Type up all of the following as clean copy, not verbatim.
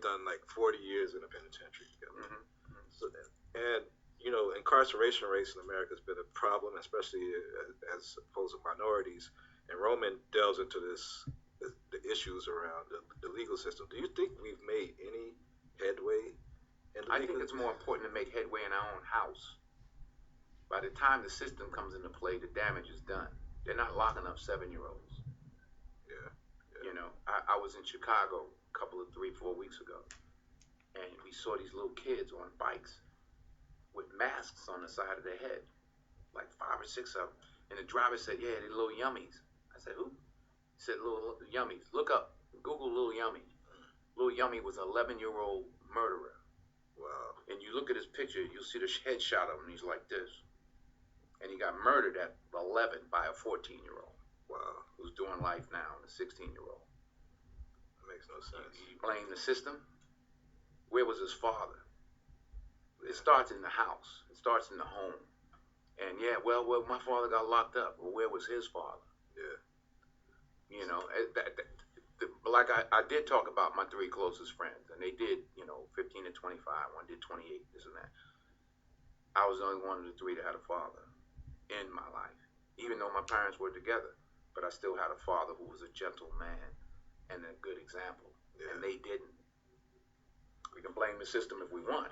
done like 40 years in a penitentiary together. So, Mm-hmm. and you know, incarceration rates in America has been a problem, especially as opposed to minorities. And Roman delves into the issues around the legal system. Do you think we've made any headway in the I legal? think it's more important to make headway in our own house. By the time the system comes into play, the damage is done. They're not locking up 7-year-olds. Yeah, yeah. You know, I was in Chicago a couple of 3-4 weeks ago, and we saw these little kids on bikes with masks on the side of their head, like 5 or 6 of them. And the driver said, "Yeah, they're little yummies." I said, "Who?" He said, "Little yummies. Look up, Google little yummy." Little yummy was an 11-year-old murderer. Wow. And you look at his picture, you'll see the headshot of him. He's like this. And he got murdered at 11 by a 14-year-old. Wow. Who's doing life now, and a 16-year-old. That makes no sense. You blame the system? Where was his father? It starts in the house. It starts in the home. And yeah, well, my father got locked up. Well, where was his father? Yeah. You know, like I did talk about my 3 closest friends, and they did, 15 and 25. One did 28, this and that. I was the only one of the 3 that had a father in my life, even though my parents were together. But I still had a father who was a gentle man and a good example, and they didn't. We can blame the system if we want,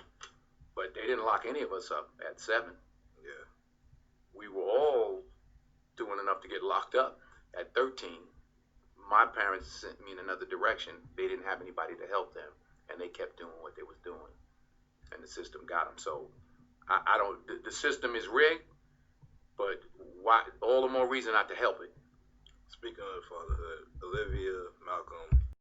but they didn't lock any of us up at 7. Yeah. We were all doing enough to get locked up at 13. My parents sent me in another direction. They didn't have anybody to help them, and they kept doing what they was doing, and the system got them. So I don't. The system is rigged, but why? All the more reason not to help it. Speaking of fatherhood, Olivia, Malcolm,